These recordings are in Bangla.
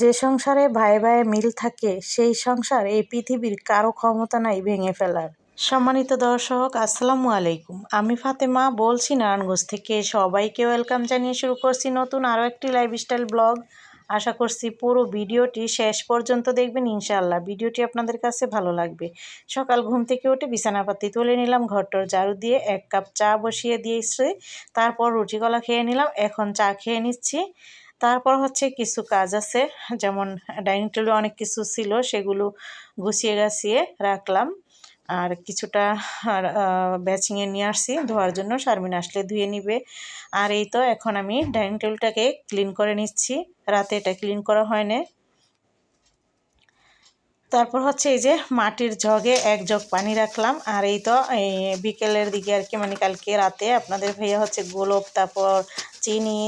যে সংসারে ভাই ভাইয়ে মিল থাকে সেই সংসার এই পৃথিবীর কারো ক্ষমতা নাই ভেঙে ফেলার। সম্মানিত দর্শক, আসসালামু আলাইকুম। আমি ফাতেমা বলছি নারায়ণগঞ্জ থেকে। সবাইকে ওয়েলকাম জানিয়ে শুরু করছি নতুন আরও একটি লাইফস্টাইল ব্লগ। আশা করছি পুরো ভিডিওটি শেষ পর্যন্ত দেখবেন ইনশাআল্লাহ। ভিডিওটি আপনাদের কাছে ভালো লাগবে। সকাল ঘুম থেকে উঠে বিছানাপাতি তুলে নিলাম, ঘরটর ঝাড়ু দিয়ে 1 কাপ চা বসিয়ে দিয়েছি। তারপর রুটি কলা খেয়ে নিলাম, এখন চা খেয়ে নিচ্ছি। তারপর হচ্ছে কিছু কাজ আছে, যেমন ডাইনিং টেবিলে অনেক কিছু ছিল, সেগুলো গুছিয়ে গাছিয়ে রাখলাম। আর কিছুটা ব্যাচিংয়ে নিয়ে আসছি ধোয়ার জন্য, শারমিন আসলে ধুয়ে নিবে। আর এই তো এখন আমি ডাইনিং টেবিলটাকে ক্লিন করে নিচ্ছি, রাতে এটা ক্লিন করা হয় না। তারপর হচ্ছে এই যে মাটির জগে 1 জগ পানি রাখলাম। আর এই তো এই বিকেলের দিকে আর কি, মানে কালকে রাতে আপনাদের ভাইয়া হচ্ছে গোলাপ, তারপর চিনি,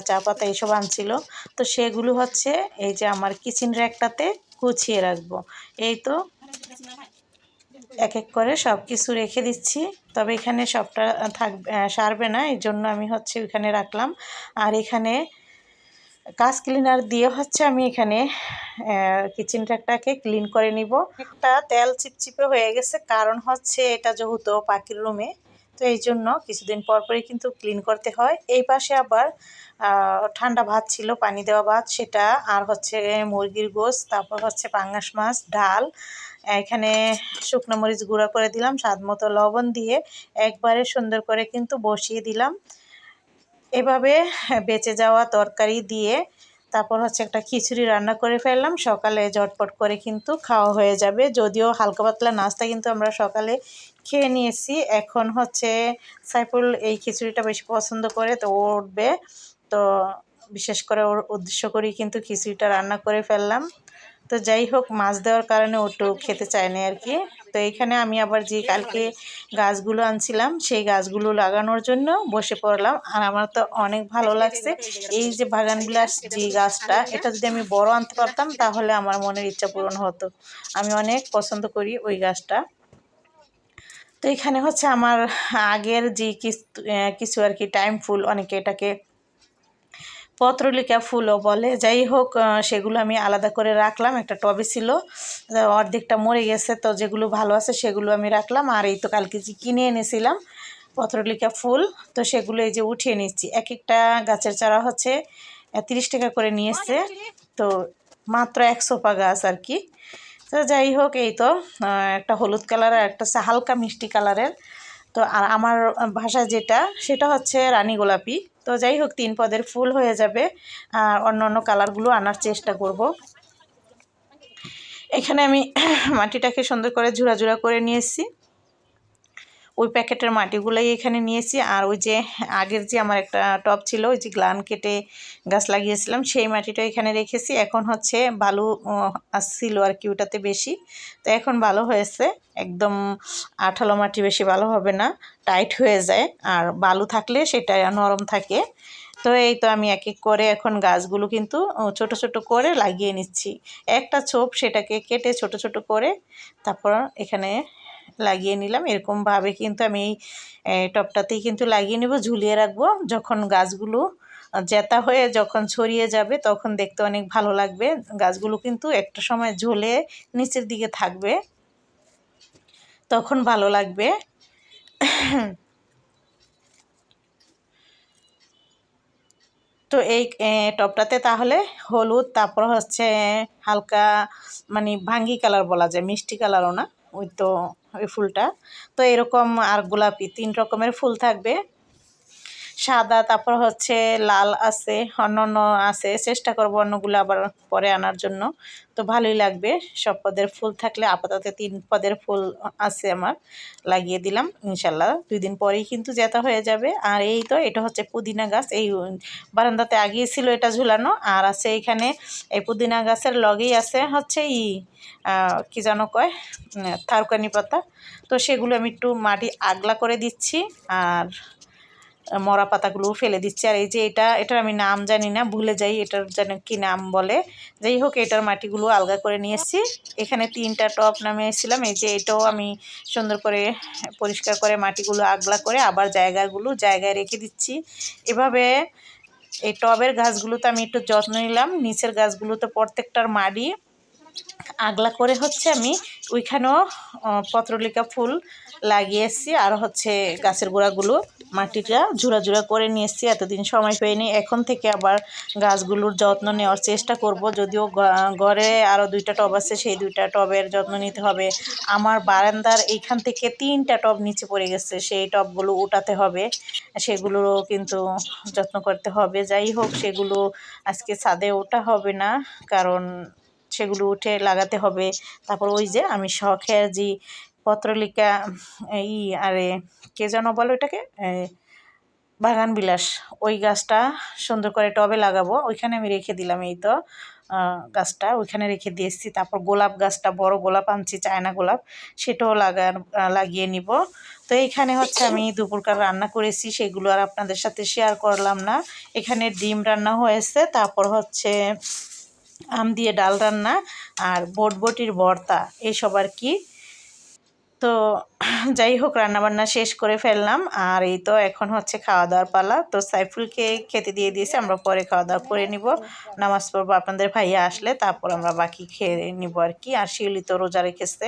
চা পাতা এইসব আনছিল। তো সেগুলো হচ্ছে এই যে আমার কিচেন র্যাকটাতে গুছিয়ে রাখবো। এই তো এক এক করে সব কিছু রেখে দিচ্ছি। তবে এখানে সবটা সারবে না, এই জন্য আমি হচ্ছে ওইখানে রাখলাম। আর এখানে কাজ ক্লিনার দিয়ে হচ্ছে আমি এখানে কিচেন ট্র্যাকটাকে ক্লিন করে নিব। একটা তেল চিপচিপে হয়ে গেছে, কারণ হচ্ছে এটা যেহেতু পাখির রুমে, তো এই জন্য কিছুদিন পর পরই কিন্তু ক্লিন করতে হয়। এই পাশে আবার ঠান্ডা ভাত ছিল, পানি দেওয়া ভাত, সেটা আর হচ্ছে মুরগির গোশত, তারপর হচ্ছে পাঙ্গাস মাছ, ডাল। এখানে শুকনো মরিচ গুঁড়া করে দিলাম, স্বাদ মতো লবণ দিয়ে একবারে সুন্দর করে কিন্তু বসিয়ে দিলাম। এভাবে বেঁচে যাওয়া তরকারি দিয়ে তারপর হচ্ছে একটা খিচুড়ি রান্না করে ফেললাম। সকালে ঝটপট করে কিন্তু খাওয়া হয়ে যাবে। যদিও হালকা পাতলা নাস্তা কিন্তু আমরা সকালে খেয়ে নিয়েছি। এখন হচ্ছে সাইফুল এই খিচুড়িটা বেশি পছন্দ করে, তো ও উঠবে, তো বিশেষ করে ওর উদ্দেশ্য করেই কিন্তু খিচুড়িটা রান্না করে ফেললাম। তো যাই হোক, মাছ দেওয়ার কারণে ওটু খেতে চায় না আর কি। তো এইখানে আমি আবার যে কালকে গাছগুলো আনছিলাম সেই গাছগুলো লাগানোর জন্য বসে পড়লাম। আর আমার তো অনেক ভালো লাগছে এই যে বাগানবিলাস যে গাছটা, এটা যদি আমি বড় আনতে পারতাম তাহলে আমার মনের ইচ্ছা পূরণ হতো। আমি অনেক পছন্দ করি ওই গাছটা। তো এখানে হচ্ছে আমার আগের যে কিছু আর কি টাইম ফুল, অনেকে এটাকে পত্রলিকা ফুলও বলে, যাই হোক সেগুলো আমি আলাদা করে রাখলাম। একটা টবে ছিল, অর্ধেকটা মরে গেছে, তো যেগুলো ভালো আছে সেগুলো আমি রাখলাম। আর এই তো কালকে যে কিনে এনেছিলাম পত্রলিকা ফুল, তো সেগুলো এই যে উঠিয়ে নিচ্ছি। এক একটা গাছের চারা হচ্ছে 30 টাকা করে নিয়েছে, তো মাত্র 1 সোপা গাছ আর কি। তো যাই হোক, এই তো একটা হলুদ কালারের, একটা হালকা মিষ্টি কালারের। তো আর আমার ভাষায় যেটা, সেটা হচ্ছে রানী গোলাপি। তো যাই হোক 3 পদের ফুল হয়ে যাবে। আর অন্য অন্য কালারগুলো আনার চেষ্টা করব। এখানে আমি মাটিটাকে সুন্দর করে ঝুরা ঝুরা করে নিয়েছি। ওই প্যাকেটের মাটিগুলোই এখানে নিয়েছি। আর ওই যে আগের যে আমার একটা টব ছিল, ওই যে গ্লান কেটে গাছ লাগিয়েছিলাম, সেই মাটিটা এখানে রেখেছি। এখন হচ্ছে বালু আসছিল আর কি ওটাতে বেশি, তো এখন ভালো হয়েছে। একদম আঠালো মাটি বেশি ভালো হবে না, টাইট হয়ে যায়। আর বালু থাকলে সেটা নরম থাকে। তো এই তো আমি এক এক করে এখন গাছগুলো কিন্তু ছোট ছোট করে লাগিয়ে নিচ্ছি। একটা ছোপ সেটাকে কেটে ছোট ছোট করে তারপর এখানে লাগিয়ে নিলাম। এরকমভাবে কিন্তু আমি এই টবটাতেই কিন্তু লাগিয়ে নেব, ঝুলিয়ে রাখবো। যখন গাছগুলো জেতা হয়ে যখন ছড়িয়ে যাবে তখন দেখতে অনেক ভালো লাগবে। গাছগুলো কিন্তু একটা সময় ঝুলে নিচের দিকে থাকবে, তখন ভালো লাগবে। তো এই টবটাতে তাহলে হলুদ, তারপর হচ্ছে হালকা মানে ভাঙ্গি কালার বলা যায়, মিষ্টি কালারও না, ওই তো ওই ফুলটা। তো এরকম আর গোলাপি 3 রকমের ফুল থাকবে, সাদা, তারপর হচ্ছে লাল আছে, অন্য আছে। চেষ্টা করবো অন্যগুলো আবার পরে আনার জন্য। তো ভালোই লাগবে সব পদের ফুল থাকলে। আপাতত 3 পদের ফুল আছে আমার, লাগিয়ে দিলাম। ইনশাল্লাহ 2 দিন পরেই কিন্তু জেতা হয়ে যাবে। আর এই তো এটা হচ্ছে পুদিনা গাছ, এই বারান্দাতে আগিয়েছিল এটা ঝুলানো। আর আছে এখানে এই পুদিনা গাছের লগেই আছে হচ্ছে কি যেন কয়, থারকানি পাতা। তো সেগুলো আমি একটু মাটি আগলা করে দিচ্ছি, আর মরা পাতাগুলোও ফেলে দিচ্ছি। আর এই যে এটার আমি নাম জানি না, ভুলে যাই এটার যেন কি নাম বলে। যাই হোক, এটার মাটিগুলো আলগা করে নিয়েছি। এখানে 3টা টব নামিয়েছিলাম, এই যে এটাও আমি সুন্দর করে পরিষ্কার করে মাটিগুলো আগলা করে আবার জায়গায় রেখে দিচ্ছি। এভাবে এই টবের গাছগুলোতে আমি একটু যত্ন নিলাম, নিচের গাছগুলোতে প্রত্যেকটার মাটি আগলা করে হচ্ছে আমি ওইখানেও পত্রলিকা ফুল লাগিয়েছি, আর হচ্ছে গাছের গোড়াগুলো মাটিটা ঝুরা ঝুরা করে নিয়েছি। এতদিন সময় পাইনি, এখন থেকে আবার গাছগুলোর যত্ন নেওয়ার চেষ্টা করব। যদিও ঘরে আরও 2টা টব আছে, সেই 2টা টবের যত্ন নিতে হবে। আমার বারান্দার এইখান থেকে 3টা টব নিচে পড়ে গেছে, সেই টবগুলো উঠাতে হবে, সেগুলোরও কিন্তু যত্ন করতে হবে। যাই হোক, সেগুলো আজকে ছাদে ওঠা হবে না, কারণ সেগুলো উঠে লাগাতে হবে। তারপর ওই যে আমি শখের যে পত্রলিকা আরে কে যেন বলো এটাকে, বাগান বিলাস, ওই গাছটা সুন্দর করে টবে লাগাবো। ওইখানে আমি রেখে দিলাম, এই তো গাছটা ওইখানে রেখে দিয়েছি। তারপর গোলাপ গাছটা, বড় গোলাপ আনছি, চায়না গোলাপ, সেটাও লাগিয়ে নিব। তো এইখানে হচ্ছে আমি দুপুরকার রান্না করেছি, সেগুলো আর আপনাদের সাথে শেয়ার করলাম না। এখানে ডিম রান্না হয়েছে, তারপর হচ্ছে আম দিয়ে ডাল রান্না, আর বটবটির ভর্তা, এইসব আর কি। তো যাই হোক, রান্নাবান্না শেষ করে ফেললাম, আর এই তো এখন হচ্ছে খাওয়া দাওয়ার পালা। তো সাইফুলকে খেতে দিয়ে দিয়েছি, আমরা পরে খাওয়া দাওয়া করে নিব, নামাজ পড়বো আপনাদের ভাইয়া আসলে, তারপর আমরা বাকি খেয়ে নিব আর কি। আর শিউলি তো রোজা রেখেছে,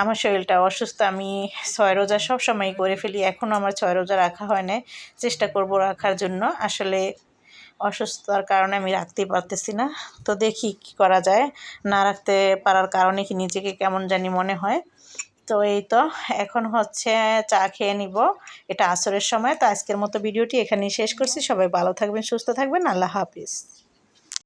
আমার শরীরটা অসুস্থ, আমি 6 রোজা সব সময় করে ফেলি, এখনও আমার 6 রোজা রাখা হয় না, চেষ্টা করব রাখার জন্য। আসলে অসুস্থতার কারণে আমি রাখতেই পারতেছি না, তো দেখি কি করা যায়। না রাখতে পারার কারণে কি নিজেকে কেমন জানি মনে হয়। তো এই তো এখন হচ্ছে চা খেয়ে নিব, এটা আসরের সময়। তো আজকের মতো ভিডিওটি এখানেই শেষ করছি। সবাই ভালো থাকবেন, সুস্থ থাকবেন, আল্লাহ হাফিজ।